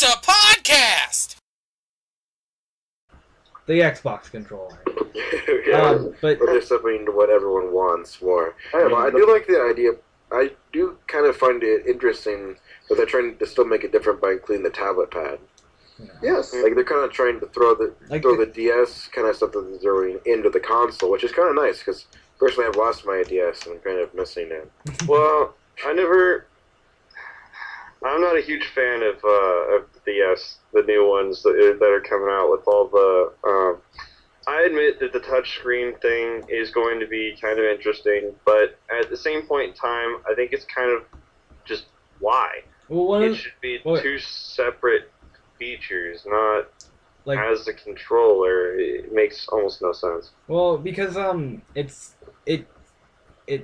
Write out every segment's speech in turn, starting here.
a podcast! The Xbox controller. Yeah, but they're stepping into what everyone wants more. I do like the idea. I do kind of find it interesting that they're trying to still make it different by including the tablet pad. Yes. Like they're kind of trying to throw the DS kind of stuff that they're throwing into the console, which is kind of nice because personally I've lost my DS and I'm kind of missing it. Well, I'm not a huge fan of the DS, the new ones that are coming out with all the. I admit that the touchscreen thing is going to be kind of interesting, but at the same point in time, I think it's kind of just why. Well, it should be two separate features, not like as a controller. It makes almost no sense. Well, because it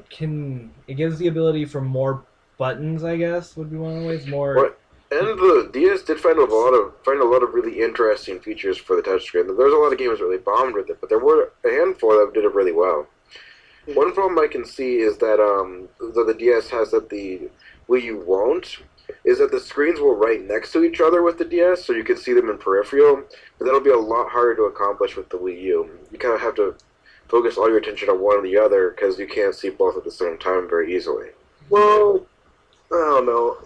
gives the ability for more buttons, I guess, would be one of the ways. More. What? And the DS did find a lot of really interesting features for the touchscreen. There's a lot of games that really bombed with it, but there were a handful that did it really well. One problem I can see is that the DS has that the Wii U won't, is that the screens will right next to each other with the DS, so you can see them in peripheral, but that'll be a lot harder to accomplish with the Wii U. You kind of have to focus all your attention on one or the other, because you can't see both at the same time very easily. Well, I don't know.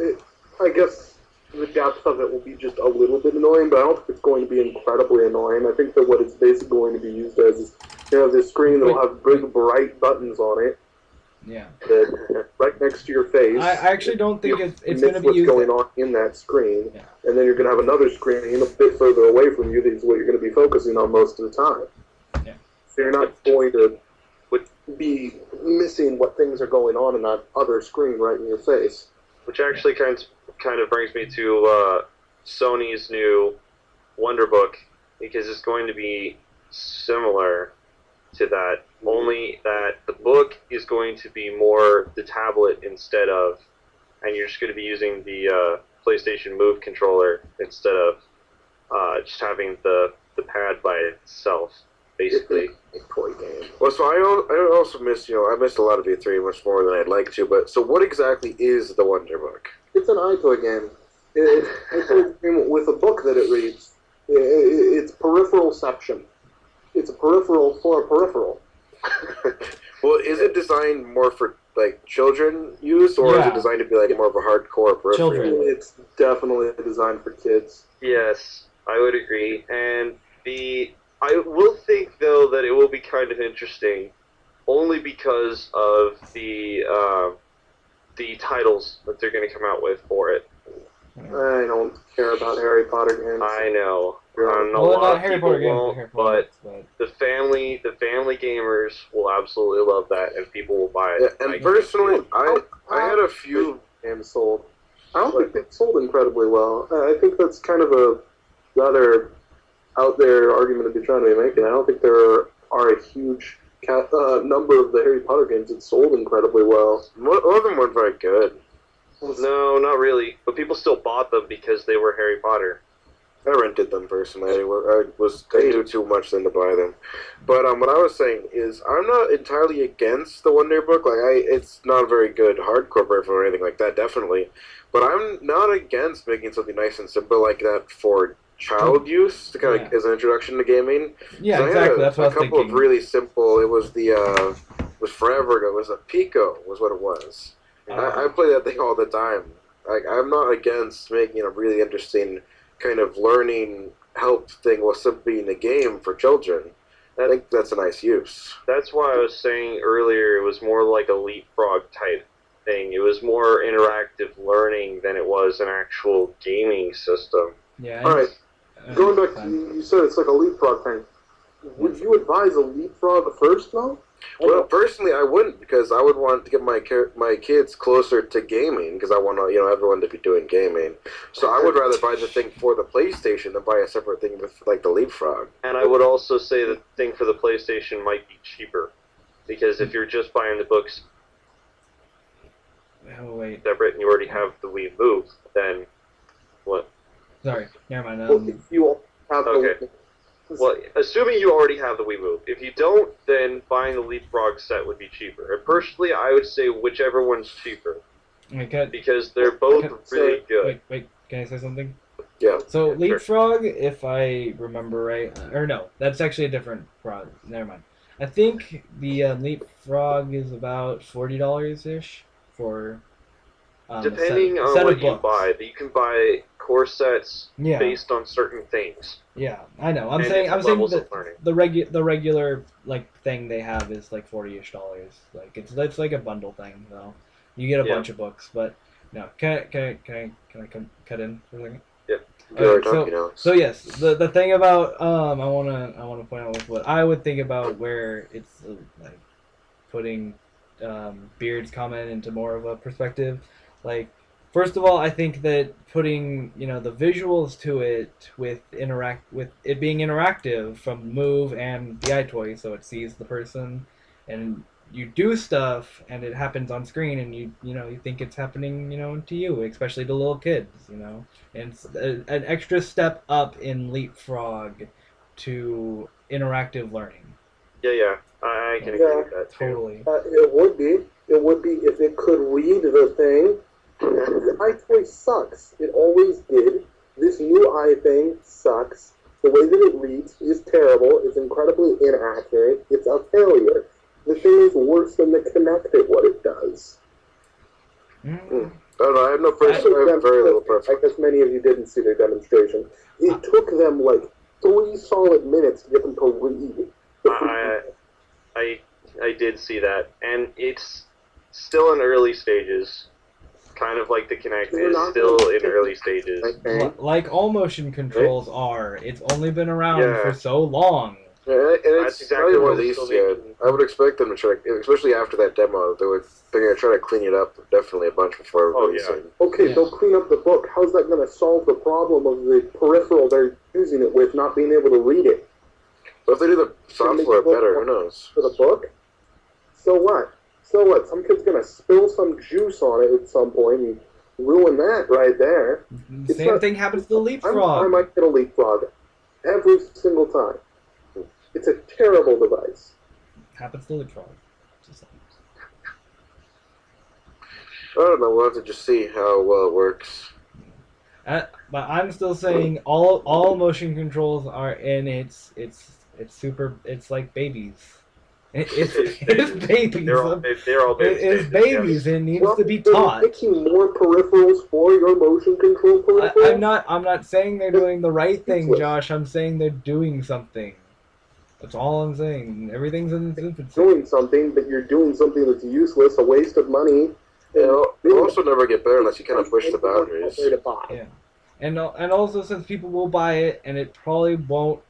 I guess the depth of it will be just a little bit annoying, but I don't think it's going to be incredibly annoying. I think that what it's basically going to be used as is, this screen that will have big, bright buttons on it. Yeah. That right next to your face. I actually don't think it's going to be what's used. going on in that screen, yeah. And then you're going to have another screen a bit further away from you. That's what you're going to be focusing on most of the time. Yeah. So you're not going to be missing what things are going on in that other screen right in your face. Which actually kind of brings me to Sony's new Wonder Book, because it's going to be similar to that, only that the book is going to be more the tablet instead of, and you're just going to be using the PlayStation Move controller instead of just having the pad by itself, basically. Toy game. Well, so I also missed, I missed a lot of E3 much more than I'd like to, but so what exactly is the Wonder Book? It's an iToy game. It's a game with a book that it reads. It's peripheralception. It's a peripheral for a peripheral. Well, is it designed more for children use, or is it designed to be more of a hardcore peripheral? Children. It's definitely designed for kids. Yes, I would agree. And I will think, though, that it will be kind of interesting, only because of the titles that they're going to come out with for it. I don't care about Harry Potter games. I know. A Well, lot not of Harry people Potter games, won't, Harry Potter but the family gamers will absolutely love that, and people will buy it. Yeah, and personally, I had a few games sold. I don't think they've sold incredibly well. I think that's kind of a rather out there argument to be trying to be making. I don't think there are a huge number of the Harry Potter games that sold incredibly well. All of them weren't very good. No, not really. But people still bought them because they were Harry Potter. I rented them personally. I knew too much then to buy them. But what I was saying is, I'm not entirely against the Wonder Book. It's not a very good hardcore peripheral or anything like that, definitely. But I'm not against making something nice and simple like that for child use, to kind of as an introduction to gaming. Yeah, so exactly. That's what I was thinking. A couple of really simple. It was was forever ago. It was a Pico, was what it was. I play that thing all the time. I'm not against making a really interesting kind of learning help thing while still being a game for children. I think that's a nice use. That's why I was saying earlier it was more like a leapfrog type thing. It was more interactive learning than it was an actual gaming system. Yeah. All right. Going back to you said it's like a leapfrog thing. Would you advise a leapfrog first, though? Well, personally, I wouldn't, because I would want to get my kids closer to gaming, because I want everyone to be doing gaming. So I would rather buy the thing for the PlayStation than buy a separate thing with the Leapfrog. And I would also say the thing for the PlayStation might be cheaper, because if you're just buying the books separate and you already have the Wii Move, then what? Sorry, never mind. Well, if you have okay. Well, assuming you already have the Wii Move. If you don't, then buying the Leapfrog set would be cheaper. And personally, I would say whichever one's cheaper. Because they're both really good. Wait, can I say something? Yeah. So Sure. Leapfrog, if I remember right, or no, that's actually a different product. Never mind. I think the Leapfrog is about $40 ish for Depending a on set of what you books. buy, you can buy course sets Yeah, based on certain things yeah, I know. and I'm different saying levels that of learning. the regular like thing they have is like $40-ish. Like it's like a bundle thing though. You get a Yeah. bunch of books, but no. Can I cut in for a second? Yeah. You're already Okay, talking, Alex. so yes, the thing about I wanna point out with what I would think about where it's like putting Beard's comment into more of a perspective. Like, first of all, I think that putting the visuals to it with it being interactive from Move and the iToy, so it sees the person, and you do stuff and it happens on screen, and you think it's happening to you, especially to little kids, and it's an extra step up in Leapfrog to interactive learning. Yeah. I can agree Yeah, with that too. Totally. It would be. It would be if it could read the thing. The iToy sucks. It always did. This new thing sucks. The way that it reads is terrible. It's incredibly inaccurate. It's a failure. The thing is worse than the Kinect at what it does. Mm. I don't know. I have no person. I have very little I preference. guess many of you didn't see their demonstration. It took them like 3 solid minutes to get them to read. I did see that, and it's still in early stages, kind of like the Kinect They're is not still gonna- in early stages. Like all motion controls are, it's only been around Yeah. for so long. Yeah, and That's it's exactly not what even they're released still yet. making. I would expect them to try, especially after that demo, they're gonna try to clean it up definitely a bunch before Oh, releasing. Okay, Yeah. they'll clean up the book. How's that going to solve the problem of the peripheral they're using it with not being able to read it But if they do the software better, who knows? for the book? So what? So what? Some kid's going to spill some juice on it at some point and ruin that right there. It's Same not- thing happens to the I Leapfrog. might get a leapfrog every single time. It's a terrible device. Happens to Leapfrog. Just like- I don't know. We'll have to just see how well it works. But I'm still saying all motion controls are in it's super. It's like babies. It's babies. They're all baby It's stages, babies. yes. It needs to be they're taught. making more peripherals for your motion control peripherals. I'm not saying they're doing the right thing, Useless. Josh. I'm saying they're doing something. That's all I'm saying. Everything's in its infancy. Doing something, but you're doing something that's useless, a waste of money. It'll also never get better unless you kind of push the boundaries. Yeah. And also since people will buy it, and it probably won't.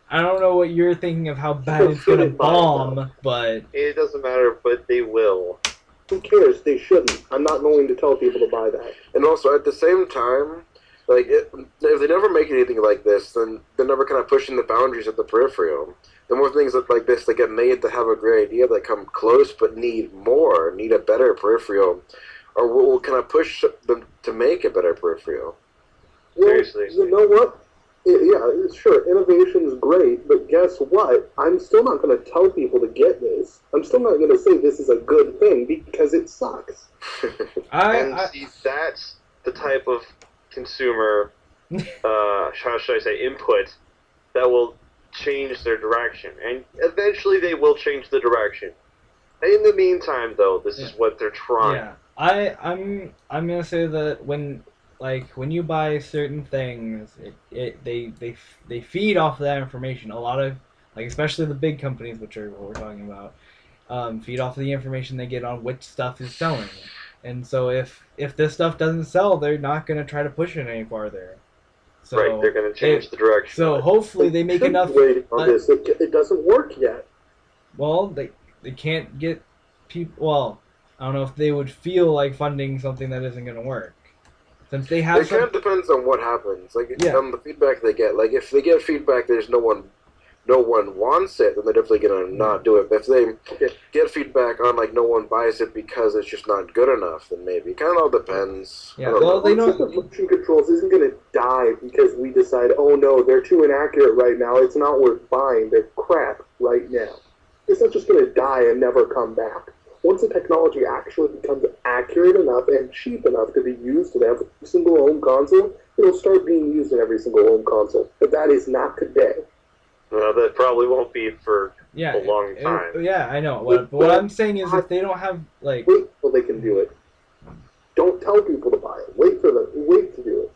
I don't know what you're thinking of how bad it's gonna bomb, but It doesn't matter, but they will. Who cares? They shouldn't. I'm not going to tell people to buy that. And also, at the same time, if they never make anything like this, then they're never kind of pushing the boundaries of the peripheral. The more things like this that get made that have a great idea that come close but need a better peripheral, or will kind of push them to make a better peripheral. Well, Seriously. you know what? Sure, innovation is great, but guess what? I'm still not going to tell people to get this. I'm still not going to say this is a good thing because it sucks. See, that's the type of consumer, how should I say, input that will change their direction, and eventually they will change the direction. In the meantime, though, this is what they're trying. yeah, I'm gonna say that when you buy certain things, they feed off of that information. A lot of especially the big companies, which are what we're talking about, feed off of the information they get on which stuff is selling. And so if this stuff doesn't sell, they're not gonna try to push it any farther. So Right, they're going to change the direction. So hopefully they make enough. Waiting on this. It doesn't work yet. Well, they can't get people. Well, I don't know if they would feel like funding something that isn't going to work, since they have. It kind of depends on what happens. Yeah. On the feedback they get. Like if they get feedback, there's no one wants it, then they're definitely gonna not do it. But if they get feedback on no one buys it because it's just not good enough, then maybe. It kind of all depends. Yeah, well, they know the motion controls isn't going to die because we decide, oh no, they're too inaccurate right now. It's not worth buying. They're crap right now. It's not just going to die and never come back. Once the technology actually becomes accurate enough and cheap enough to be used in every single home console, it'll start being used in every single home console. But that is not today. That probably won't be for Yeah, a long time. yeah, I know. What I'm saying is, if they don't have like, wait till they can do it. Don't tell people to buy it. Wait to do it.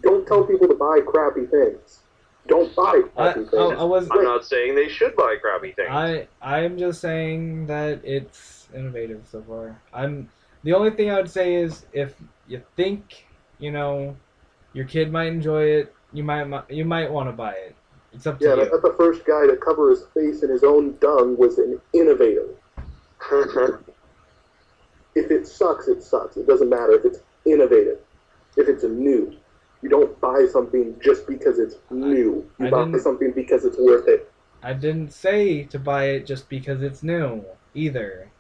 Don't tell people to buy crappy things. Don't buy crappy things. I'm not saying they should buy crappy things. I'm just saying that it's innovative so far. The only thing I would say is, if you think, your kid might enjoy it, you might want to buy it. It's up to you. Yeah, the first guy to cover his face in his own dung was an innovator. If it sucks, it sucks. It doesn't matter if it's innovative. If it's new. You don't buy something just because it's new. You buy something because it's worth it. I didn't say to buy it just because it's new, either.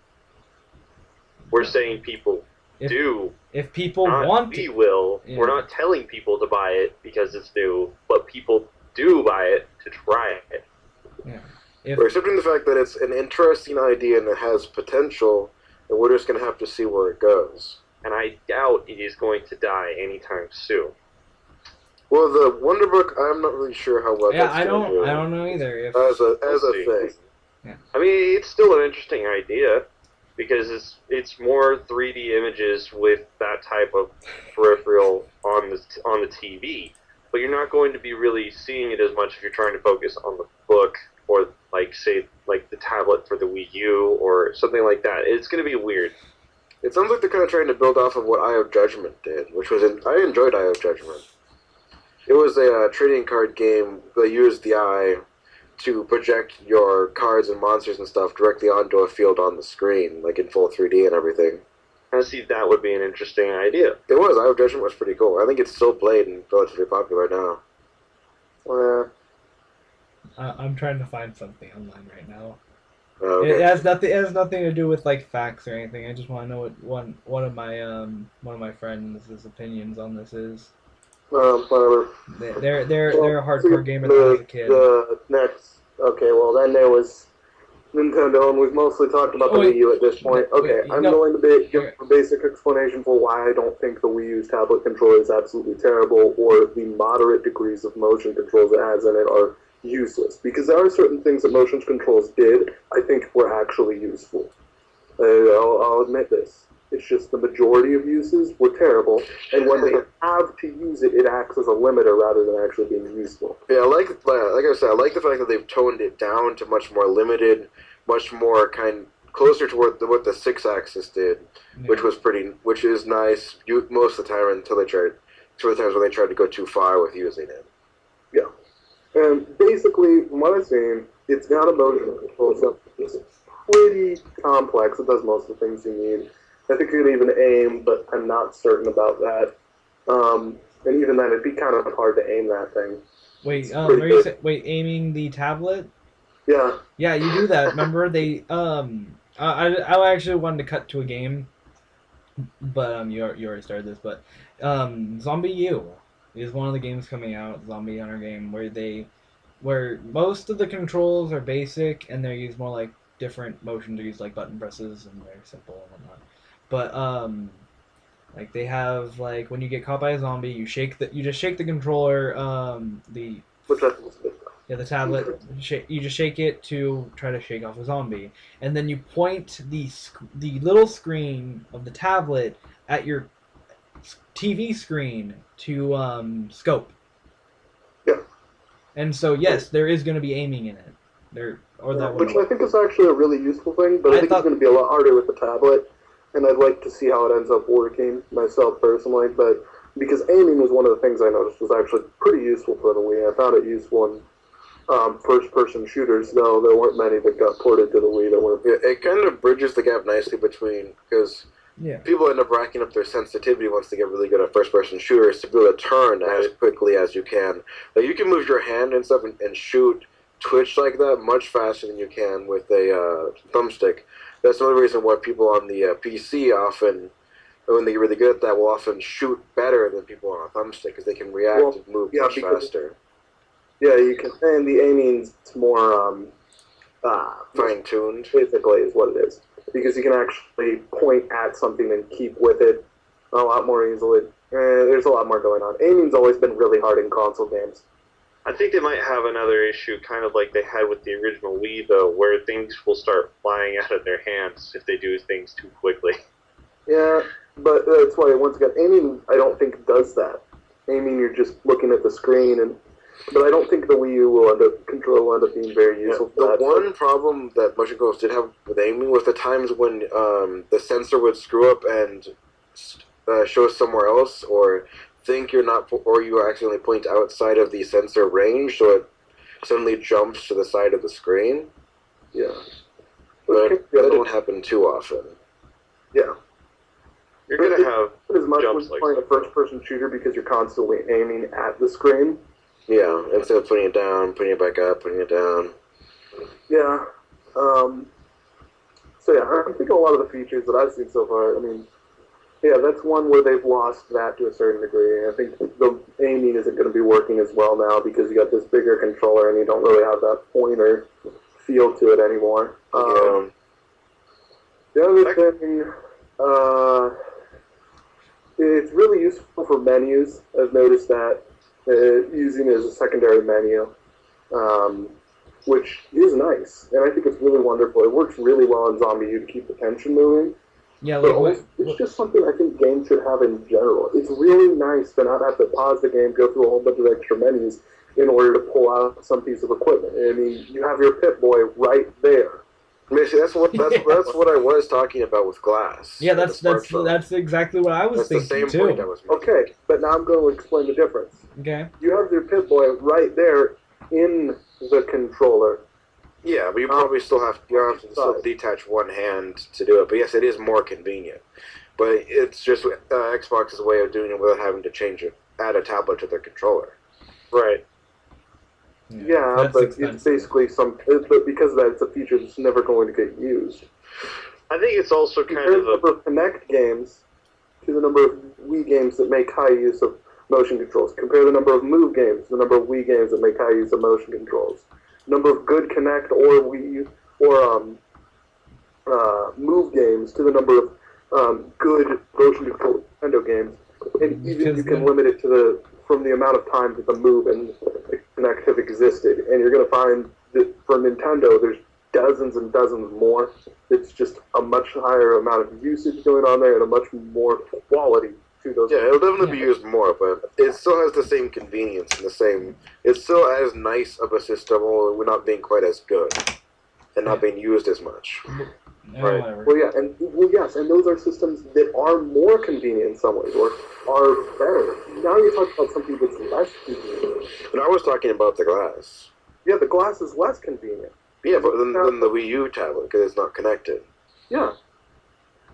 We're saying people do. If people want it. We will. Yeah. We're not telling people to buy it because it's new, but people do buy it to try it. Yeah. We're accepting the fact that it's an interesting idea and it has potential, and we're just going to have to see where it goes. And I doubt it is going to die anytime soon. Well, the Wonder Book, I'm not really sure how well that's going to do. I don't know either. As a thing. Yeah. I mean, it's still an interesting idea because it's more 3D images with that type of peripheral on the TV. But you're not going to be really seeing it as much if you're trying to focus on the book or, say the tablet for the Wii-U or something like that. It's going to be weird. It sounds like they're kind of trying to build off of what Eye of Judgment did, which was I enjoyed Eye of Judgment. It was a trading card game that used the eye to project your cards and monsters and stuff directly onto a field on the screen, like in full 3D and everything. I see that would be an interesting idea. It was. Eye of Judgment was pretty cool. I think it's still played and relatively popular now. I'm trying to find something online right now. Okay. It has nothing to do with facts or anything. I just want to know what one of my friends' opinions on this is. Whatever. They're a hardcore gamer as a kid. Okay, well then there was Nintendo, and we've mostly talked about the Wii U at this point. I'm going to give a basic explanation for why I don't think the Wii U's tablet controller is absolutely terrible, or the moderate degrees of motion controls it has in it are useless. Because there are certain things that motion controls did, I think, were actually useful. I'll admit this. It's just the majority of uses were terrible, and when they have to use it, it acts as a limiter rather than actually being useful. Yeah, like I said, I like the fact that they've toned it down to much more limited, much more closer to what the 6-axis did, which is nice most of the time until the times when they tried to go too far with using it. Yeah, and basically, from what I've seen, it's got a motion control, so it's pretty complex. It does most of the things you need. I think you could even aim, but I'm not certain about that. And even then, it'd be kind of hard to aim that thing. Wait, aiming the tablet? Yeah. Yeah, you do that. Remember, I actually wanted to cut to a game, but you already started this. But Zombie U is one of the games coming out, Zombie Hunter game, where most of the controls are basic and they use more different motions, use button presses, and they're simple and whatnot. But they have when you get caught by a zombie, you just shake the controller, the tablet. You just shake it to try to shake off a zombie, and then you point the little screen of the tablet at your TV screen to scope. Yeah. And so yes, there is going to be aiming in it. Which I think is actually a really useful thing, but I think it's going to be a lot harder with the tablet. And I'd like to see how it ends up working myself personally, but because aiming was one of the things I noticed was actually pretty useful for the Wii. I found it useful in first-person shooters, though there weren't many that got ported to the Wii that were. Yeah, it kind of bridges the gap nicely between, because people end up racking up their sensitivity once they get really good at first-person shooters to be able to turn as quickly as you can. You can move your hand and stuff and shoot twitch like that much faster than you can with a thumbstick. That's another reason why people on the PC often, when they get really good at that, will often shoot better than people on a thumbstick because they can react and move much faster. Yeah, you can, and the aiming's more fine-tuned. Basically, is what it is, because you can actually point at something and keep with it a lot more easily. There's a lot more going on. Aiming's always been really hard in console games. I think they might have another issue, kind of like they had with the original Wii, though, where things will start flying out of their hands if they do things too quickly. Yeah, but that's why, once again, aiming, I don't think does that. Aiming, you're just looking at the screen, but I don't think the Wii U controller will end up being very useful for The that. one problem that motion controllers did have with aiming was the times when the sensor would screw up and show somewhere else, or think you're not, or you accidentally point outside of the sensor range, so it suddenly jumps to the side of the screen. Yeah. But that don't happen too often. Yeah. You're going to have as much when jumps you're like playing a first-person shooter because you're constantly aiming at the screen. Yeah, instead of putting it down, putting it back up, putting it down. Yeah. So yeah, I think a lot of the features that I've seen so far, I mean, yeah, that's one where they've lost that to a certain degree. I think the aiming isn't going to be working as well now because you got this bigger controller and you don't really have that pointer feel to it anymore. The other thing, it's really useful for menus. I've noticed that using it as a secondary menu, which is nice, and I think it's really wonderful. It works really well in Zombie U to keep the tension moving. Yeah, But like it's just something I think games should have in general. It's really nice to not have to pause the game, go through a whole bunch of extra menus in order to pull out some piece of equipment. I mean, you have your Pip-Boy right there. See, that's what I was talking about with Glass. yeah, with that's the that's smartphone. that's exactly what I was That's the thinking same too. point I was making. Okay, but now I'm going to explain the difference. Okay. You have your Pip-Boy right there in the controller. Yeah, but you probably still have to detach one hand to do it. But yes, it is more convenient. But it's just Xbox's way of doing it without having to add a tablet to their controller. right. Yeah, that's but expensive. it's basically but because of that, it's a feature that's never going to get used. I think it's also kind Compare of the number of Kinect games to the number of Wii games that make high use of motion controls. Compare the number of Move games to the number of Wii games that make high use of motion controls. Number of good Kinect or Wii or Move games to the number of good motion control Nintendo games, and even you can limit it to from the amount of time that the Move and the Kinect have existed. And you're going to find that for Nintendo, there's dozens and dozens more. It's just a much higher amount of usage going on there and a much more quality to those. Yeah, it'll definitely be used more, but it still has the same convenience and the same. It's still as nice of a system, although we're not being quite as good and not being used as much. Right. Whatever. Well, yes, and those are systems that are more convenient in some ways, or are better. Now you're talking about something that's less convenient. But I was talking about the Glass. Yeah, the Glass is less convenient. Yeah, but than the Wii U tablet because it's not connected. Yeah.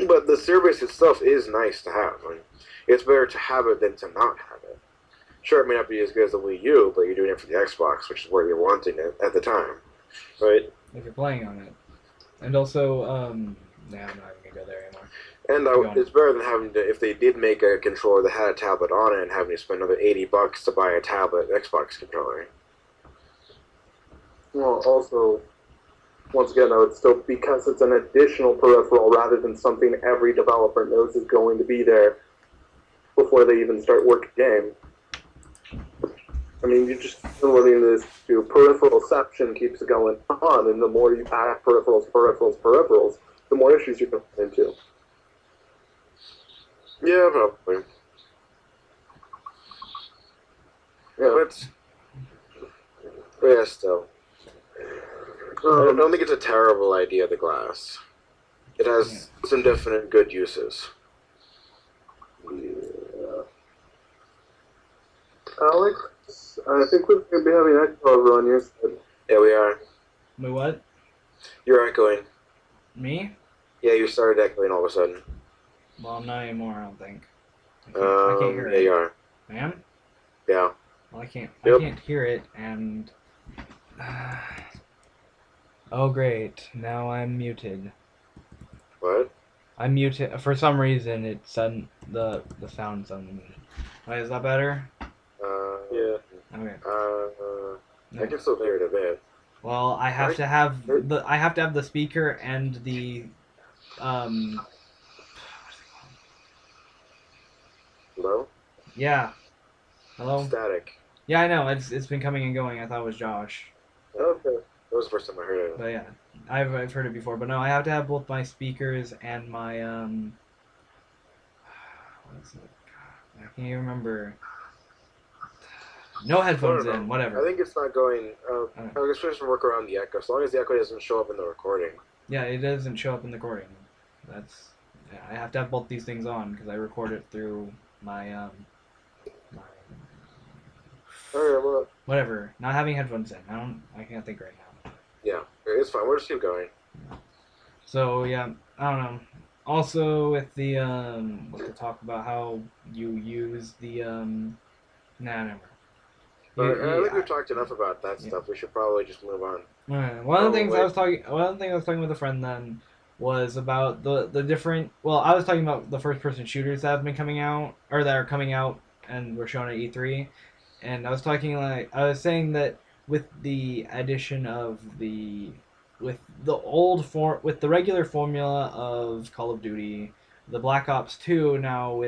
But the service itself is nice to have. I mean, it's better to have it than to not have it. Sure, it may not be as good as the Wii U, but you're doing it for the Xbox, which is where you're wanting it at the time. right. If you're playing on it, and also, I'm not even gonna go there anymore. And it's better than having to, if they did make a controller that had a tablet on it and having to spend another $80 to buy a tablet Xbox controller. Well, also, once again, though, it's still because it's an additional peripheral rather than something every developer knows is going to be there before they even start working a game. I mean, you just limiting this to peripheralception keeps it going on, and the more you add peripherals, the more issues you're going to run into. Yeah, probably. Yeah. But yeah, still. I don't think it's a terrible idea, the Glass. It has some definite good uses. Yeah. Alex, I think we're going to be having an echo over on your side. Yeah, we are. Wait, what? You're echoing. Me? Yeah, you started echoing all of a sudden. Well, not anymore. I don't think. I can't hear yeah, it. you are. I am? Yeah. Well, I can't. Yep. I can't hear it, and. Oh great! Now I'm muted. What? I'm muted for some reason. It the sound suddenly muted. Wait, is that better? Yeah. Okay. I can still hear it a bit. Well, I have to have the speaker and the Hello? Yeah. Hello. Static. Yeah, I know. It's been coming and going. I thought it was Josh, Okay. That was the first time I heard it. but yeah, I've heard it before. But no, I have to have both my speakers and my what is it? I can't even remember. No I headphones don't in. know. I Whatever. think it's not going. Okay. I guess we should work around the echo. As long as the echo doesn't show up in the recording. Yeah, it doesn't show up in the recording. That's yeah, I have to have both these things on because I record it through my Okay, well, whatever. Not having headphones in. I can't think right now. Yeah, it's fine. We'll just keep going. So yeah, I don't know. Also with the with the talk about how you use the nah, never. I think I, we've talked enough about that yeah. stuff. We should probably just move on. One of the things Probably. I was talking with a friend then was about the different. Well, I was talking about the first person shooters that have been coming out or that are coming out and were shown at E3, and I was saying that with the addition of with the with the regular formula of Call of Duty, the Black Ops 2 now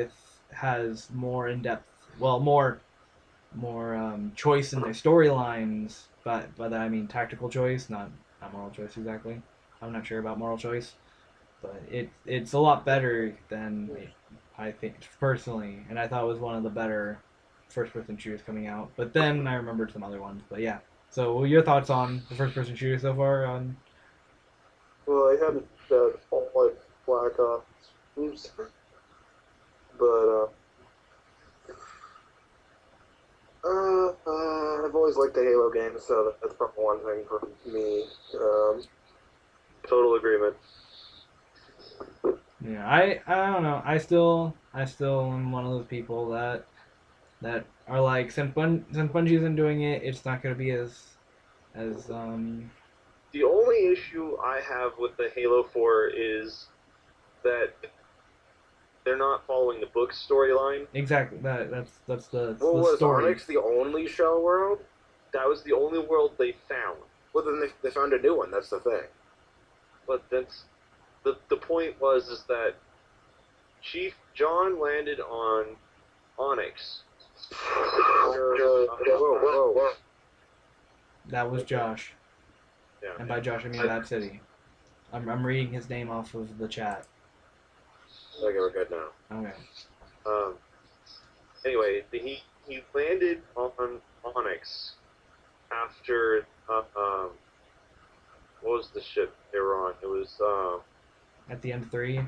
has more in depth, well more choice in their storylines, but by that I mean tactical choice, not moral choice exactly. I'm not sure about moral choice, but it's a lot better than I think personally, and I thought it was one of the better first person shooters coming out. But then I remembered some other ones. But yeah, so your thoughts on the first person shooter so far? On well, I hadn't all like Black Ops, oops, but I've always liked the Halo games, so that's probably one thing for me. Total agreement. yeah, I don't know. I still am one of those people that are like since Bungie isn't doing it, it's not gonna be as The only issue I have with the Halo 4 is that they're not following the book storyline. exactly that's Well, the was story. Onyx the only shell world? That was the only world they found. Well, then they found a new one. That's the thing. But that's the point was is that Chief John landed on Onyx. Whoa, whoa, whoa. That was Josh, Yeah. and by Josh I mean Bad City. I'm reading his name off of the chat. Okay, we're good now. Okay. Um, anyway, he landed on Onyx after what was the ship they were on? It was At the end 3.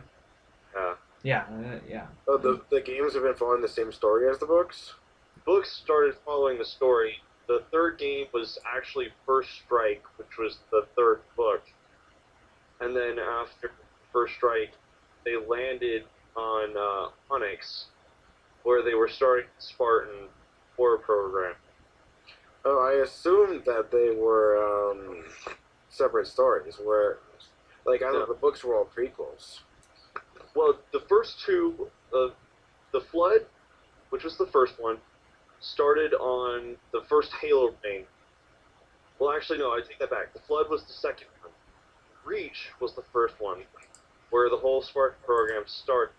uh, Yeah, yeah. Oh, the games have been following the same story as the books? books started following the story. The third game was actually First Strike, which was the third book. And then after First Strike, they landed on Onyx, where they were starting the Spartan war program. Oh, I assumed that they were separate stories. Where, like, I thought the books were all prequels. Well, the first two, the Flood, which was the first one, started on the first Halo game. Well, actually, no, I take that back. The Flood was the second one. Reach was the first one, where the whole Spartan program started.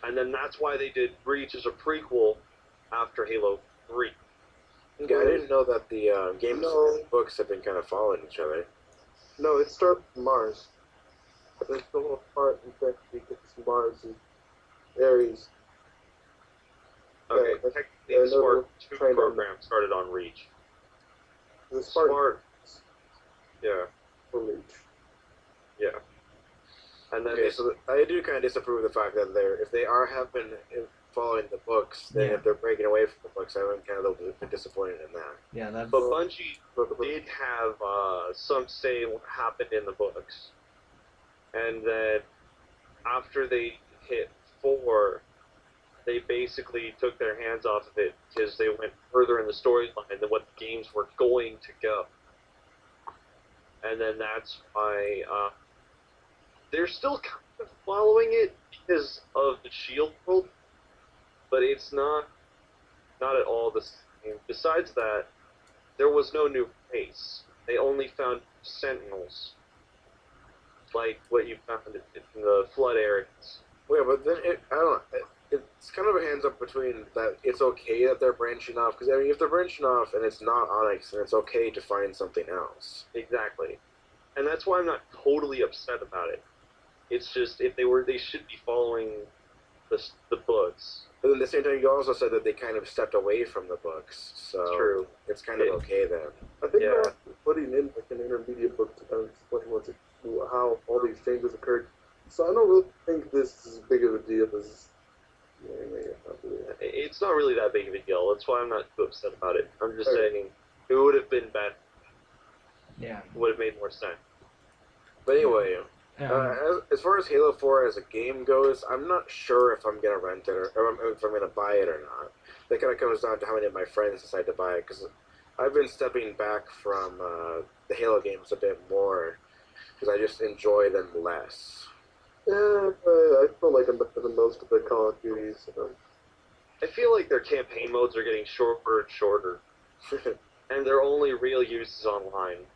And then that's why they did Reach as a prequel after Halo 3. Okay, I didn't know that the games and books have been kind of following each other. No, it starts from Mars. There's the whole part in fact because Mars is Ares. Okay, Yeah, technically the Spartan 2 trained on- program started on Reach. The Spartan Yeah, for Reach. yeah. And then Okay, so I do kind of disapprove of the fact that if they have been following the books, then Yeah. if they're breaking away from the books, I'm kind of a little bit disappointed in that. Yeah, that's but Bungie did have some say what happened in the books. And then after they hit 4, they basically took their hands off of it because they went further in the storyline than what the games were going to go. And then that's why they're still kind of following it because of the Shield world, but it's not at all the same. Besides that, there was no new race. They only found Sentinels, like what you found in the Flood areas. Well, yeah, but then I don't know. It's kind of a hands up between that. It's okay that they're branching off because I mean, if they're branching off and it's not Onyx, then it's okay to find something else. Exactly. And that's why I'm not totally upset about it. It's just if they were, they should be following the books. But then at the same time, you also said that they kind of stepped away from the books, so True. it's kind of okay then. I think Yeah. they're putting in like an intermediate book to kind of explain how all these changes occurred. So I don't really think this is as big of a deal as It's not really that big of a deal. That's why I'm not too upset about it. I'm just Okay. saying it would have been better. Yeah. It would have made more sense. But anyway, Um, as far as Halo 4 as a game goes, I'm not sure if I'm gonna rent it or if I'm gonna buy it or not. That kind of comes down to how many of my friends decide to buy it because I've been stepping back from the Halo games a bit more because I just enjoy them less. Yeah, I feel like I'm better than most of the Call of Duties. I feel like their campaign modes are getting shorter and shorter, and their only real use is online.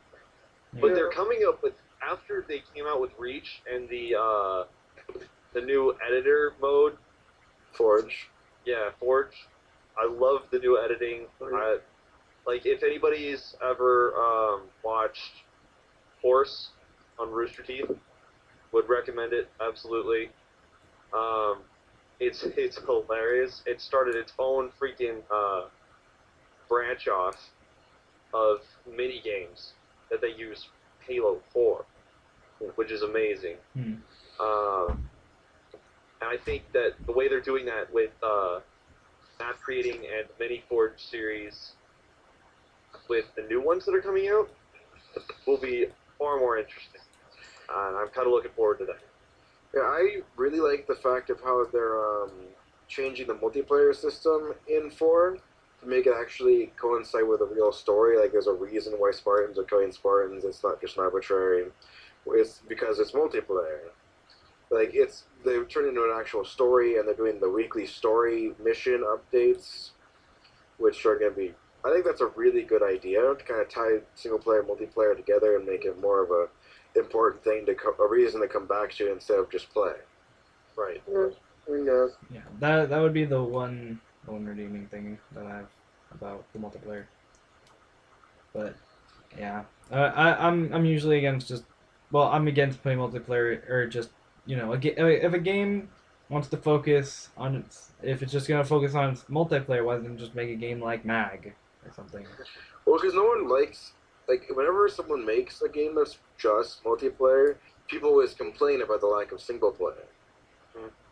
But they're coming up with, after they came out with Reach and the new editor mode, Forge. yeah, Forge. I love the new editing. Like if anybody's ever watched Horse on Rooster Teeth, would recommend it absolutely. It's hilarious. It started its own freaking branch off of mini games that they use Halo 4, which is amazing. Hmm. And I think that the way they're doing that with map creating and mini Forge series with the new ones that are coming out will be far more interesting. And I'm kind of looking forward to that. Yeah, I really like the fact of how they're changing the multiplayer system in 4 to make it actually coincide with a real story. Like, there's a reason why Spartans are killing Spartans. It's not just arbitrary. It's because it's multiplayer. Like, they've turned into an actual story, and they're doing the weekly story mission updates, which are going to be. I think that's a really good idea to kind of tie single player and multiplayer together and make it more of a important thing a reason to come back to instead of just play. Right. Yeah, I guess. Yeah, that would be the one redeeming thing that I have about the multiplayer. But yeah, I'm usually against I'm against playing multiplayer or just if a game wants to focus on if it's just gonna focus on its multiplayer, why doesn't it just make a game like Mag or something? Well, because no one likes whenever someone makes a game that's just multiplayer, people always complain about the lack of single player.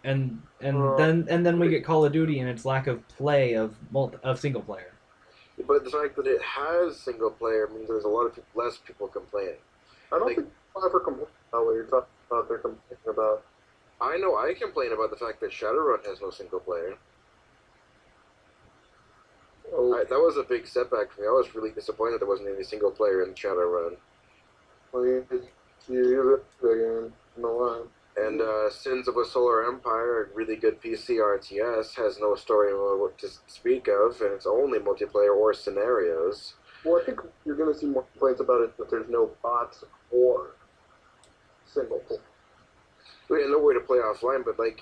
And then we get Call of Duty and its lack of play of single player. But the fact that it has single player means there's a lot of less people complaining. I don't Like- think people ever complain about what you're talking about. They're complaining about. I know I complain about the fact that Shadowrun has no single player. Oh, That was a big setback for me. I was really disappointed there wasn't any single player in Shadowrun. well, you use it again. No lie. And Sins of a Solar Empire, a really good PC RTS, has no story mode to speak of, and it's only multiplayer or scenarios. Well, I think you're going to see more complaints about it that there's no bots or single player. We had nowhere to play offline, but I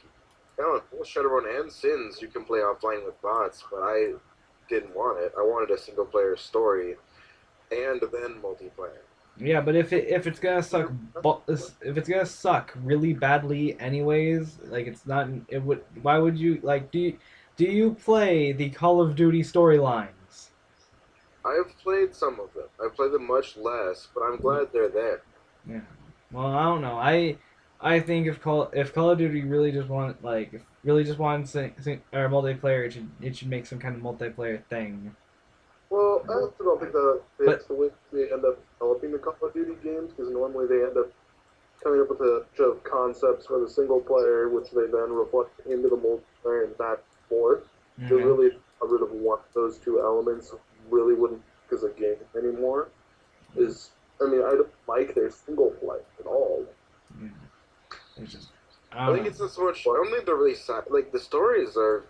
don't know, both Shadowrun and Sins you can play offline with bots, but I didn't want it. I wanted a single player story, and then multiplayer. Yeah, but if it's gonna suck if it's gonna suck really badly anyways, like it's not it would why would you do you play the Call of Duty storylines? I've played some of them. I've played them much less, but I'm glad they're there. Yeah. Well, I don't know. I think if Call of Duty really just wants or multiplayer, it should make some kind of multiplayer thing. Well, I also don't think that But- it's the way they end up developing the Call of Duty games, because normally they end up coming up with a bunch of concepts for the single player, which they then reflect into the multiplayer and back and forth. Mhm. To really get rid of one of those two elements really wouldn't work as a game anymore. I don't like their single play at all. Yeah. It's just I think it's not so much. I don't think they're really sad. The stories are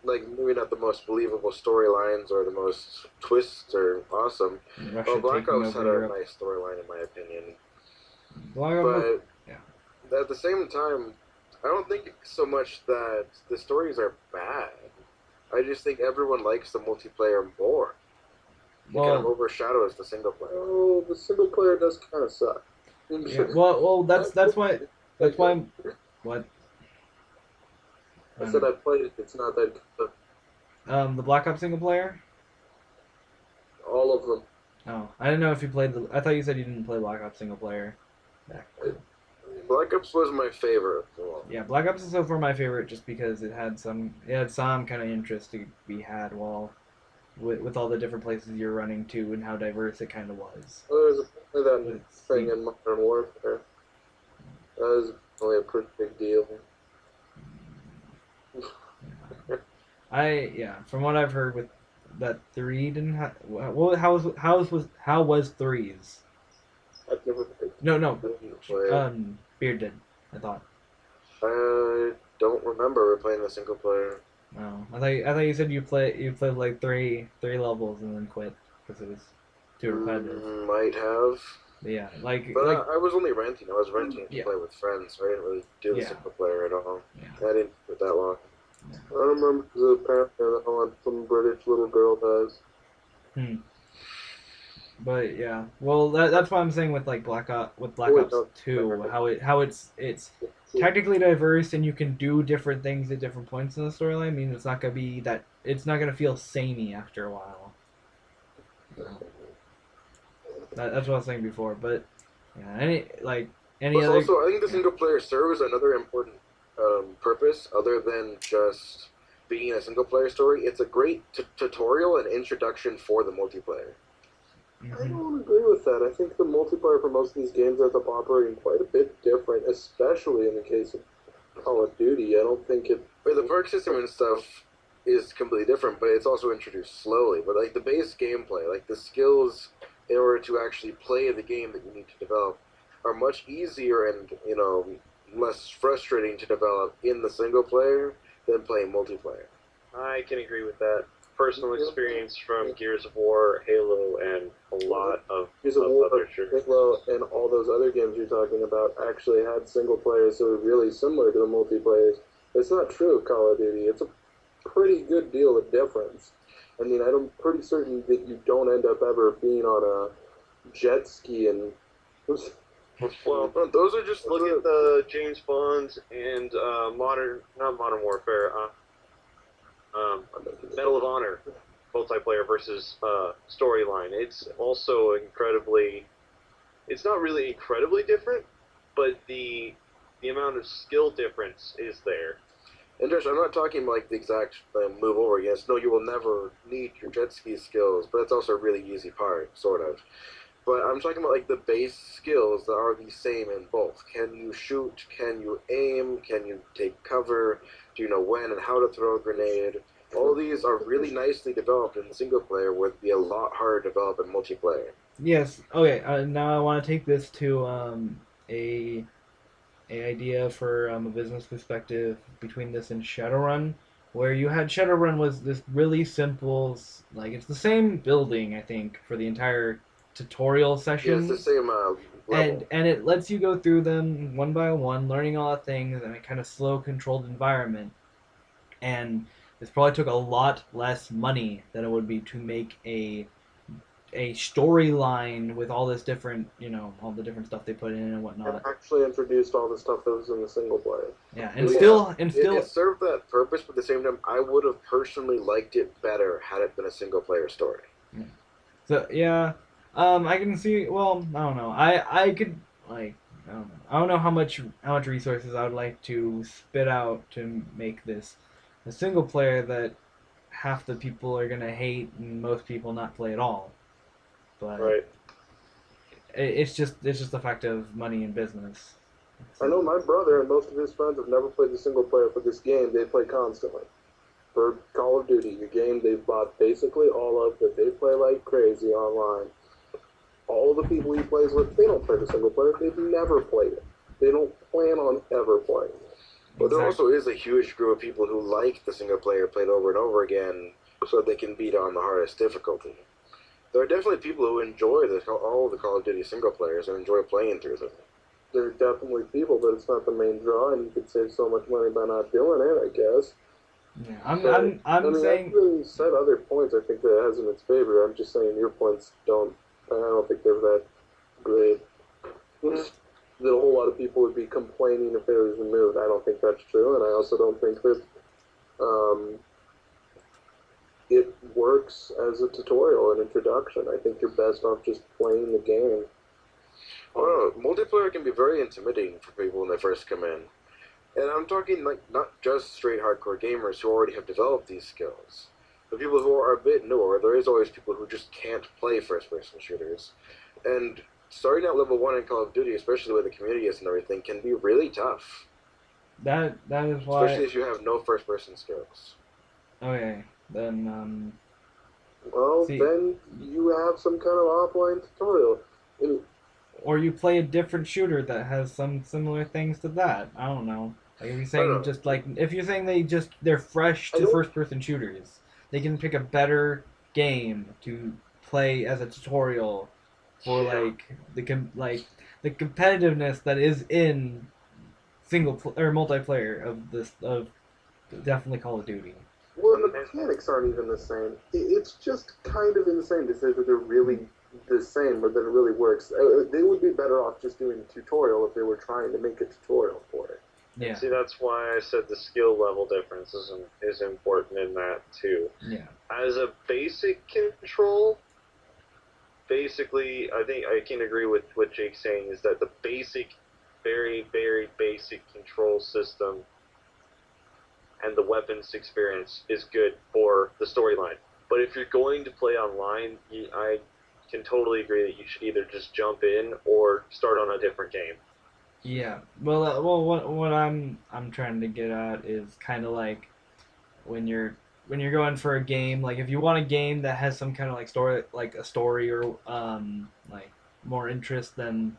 maybe not the most believable storylines or the most twists are awesome. Russia Black taking Ops over had a Europe. nice storyline in my opinion, Black Ops, but at the same time, I don't think so much that the stories are bad. I just think everyone likes the multiplayer more. It kind of Well, overshadows the single player. Oh, the single player does kind of suck. yeah. Well, that's why I what said I played it. It's not that good. the Black Ops single player. All of them. Oh, I didn't know if you played the. I thought you said you didn't play Black Ops single player. Back then. Black Ops was my favorite. Yeah, Black Ops is so far my favorite just because it had some kind of interest to be had while with all the different places you're running to and how diverse it kind of was. Well, there's apparently But that it's thing in Modern Warfare. That is really a pretty big deal. from what I've heard with that three didn't have. Well, how was threes? I've never played. No, Play. Beard did. I thought. I don't remember playing the single player. No, I thought you said you played like three levels and then quit because it was too repetitive. Might have. Yeah, But like I was only renting. I was renting to yeah, play with friends, so I didn't really do the Yeah. single player at all. yeah. I didn't do it that long. I don't remember because apparently that one some British little girl does. But yeah, well that's why I'm saying with like Black Wait, Ops no. 2, how it's technically diverse and you can do different things at different points in the storyline. I mean, it's not gonna feel samey after a while. That's what I was saying before. But yeah, any Plus, other also, I think the single player serves another important purpose other than just being a single player story. It's a great tutorial and introduction for the multiplayer. I don't agree with that. I think the multiplayer for most of these games ends up operating quite a bit different, especially in the case of Call of Duty. I don't think it. But the perk system and stuff is completely different, but it's also introduced slowly. But like the base gameplay, like the skills in order to actually play the game that you need to develop, are much easier and less frustrating to develop in the single player than playing multiplayer. I can agree with that. Personal experience from Gears of War, Halo, and a lot of Gears of War, other shooters. Halo, and all those other games you're talking about actually had single players that were really similar to the multiplayers. It's not true of Call of Duty. It's a pretty good deal of difference. I mean, I'm pretty certain that you don't end up ever being on a jet ski and. Well, Those are just look at the James Bond and not Modern Warfare, Medal of Honor multiplayer versus storyline. It's also incredibly. It's not really incredibly different, but the amount of skill difference is there. And Josh, I'm not talking like the exact move over. Yes, no, you will never need your jet ski skills, but that's also a really easy part, sort of. But I'm talking about like the base skills that are the same in both. Can you shoot? Can you aim? Can you take cover? Do you know when and how to throw a grenade? All these are really nicely developed in single player, would be a lot harder to develop in multiplayer. Yes. Okay. Now I want to take this to a idea for a business perspective between this and Shadowrun, where you had Shadowrun was this really simple, like it's the same building I think for the entire tutorial Yeah, session, it's the same level. and it lets you go through them one by one, learning all the things in a kind of slow, controlled environment. And this probably took a lot less money than it would be to make a storyline with all this different, all the different stuff they put in and I've whatnot. actually introduced all the stuff that was in the single player. Yeah, It served that purpose, but at the same time, I would have personally liked it better had it been a single player story. So yeah, I can see. Well, I don't know. I could like I don't know. I don't know how much resources I would like to spit out to make this a single player that half the people are gonna hate and most people not play at all. But Right. it's just the fact of money and business. I know my brother and most of his friends have never played the single player for this game. They play constantly. For Call of Duty, the game they've bought basically all of that they play like crazy online. All the people he plays with, they don't play the single player. They've never played it. They don't plan on ever playing it. But there also is a huge group of people who like the single player played over and over again so they can beat on the hardest difficulty. There are definitely people who enjoy all of the Call of Duty single players and enjoy playing through them. there are definitely people, but it's not the main draw, and you could save so much money by not doing it, I guess. Yeah, But, I I'm mean, I've saying really said other points I think that has in its favor. I'm just saying your points don't. I don't think they're that great. That a whole lot of people would be complaining if they was removed. I don't think that's true, and I also don't think that um, it works as a tutorial, an introduction. I think you're best off just playing the game. Well, multiplayer can be very intimidating for people when they first come in. And I'm talking like not just straight hardcore gamers who already have developed these skills, but people who are a bit newer. There is always people who just can't play first-person shooters, and starting at level 1 in Call of Duty, especially with the community is and everything, can be really tough. that is Especially why. if you have no first-person skills. Okay, then Well, see, then you have some kind of offline tutorial. And or you play a different shooter that has some similar things to that. I don't know. Like if you're I don't saying know. just like if you're saying they're fresh I to don't. first person shooters, they can pick a better game to play as a tutorial for Yeah. the competitiveness that is in or multiplayer of this of definitely Call of Duty. Well, the mechanics aren't even the same. It's just kind of insane to say that they're really the same or that it really works. They would be better off just doing a tutorial if they were trying to make a tutorial for it. Yeah, See, that's why I said the skill level difference is important in that too. yeah, As a basic control, basically, I think I can agree with what Jake's saying is that the basic, very, very basic control system and the weapons experience is good for the storyline. But if you're going to play online, I can totally agree that you should either just jump in or start on a different game. yeah. What I'm trying to get at is kind of like when you're going for a game, like if you want a game that has some kind of like story, like a story or like more interest than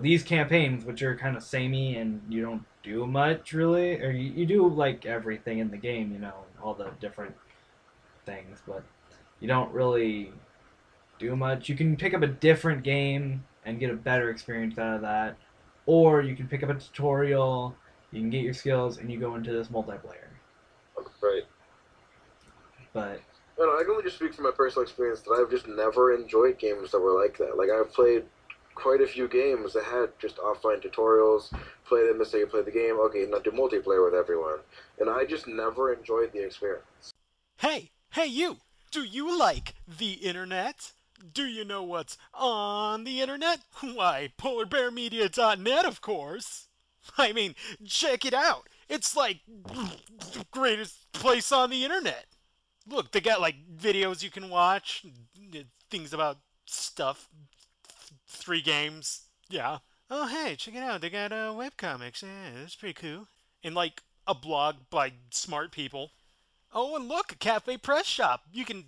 these campaigns, which are kind of samey and you don't do much really, or you do like everything in the game, all the different things, but you don't really do much. You can pick up a different game and get a better experience out of that, or you can pick up a tutorial, you can get your skills, and you go into this multiplayer. Right. But No, I can only just speak from my personal experience that I've just never enjoyed games that were like that. Like I've played quite a few games that had just offline tutorials. Play them, say you play the game, okay, now do multiplayer with everyone, and I just never enjoyed the experience. Hey, you! Do you like the internet? Do you know what's on the internet? Why, polarbearmedia.net, of course. I mean, check it out. It's like the greatest place on the internet. Look, they got like videos you can watch, things about stuff, 3 games. Yeah. Oh, hey, check it out. They got webcomics. Yeah, that's pretty cool. And like a blog by smart people. Oh, and look, a cafe press shop. You can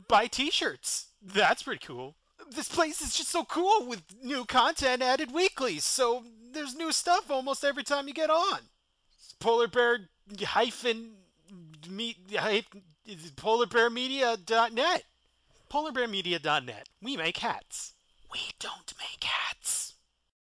buy t-shirts. That's pretty cool. This place is just so cool with new content added weekly. So there's new stuff almost every time you get on. Polar Bear hyphen meet polarbearmedia.net. Polarbearmedia.net. We make hats. We don't make hats.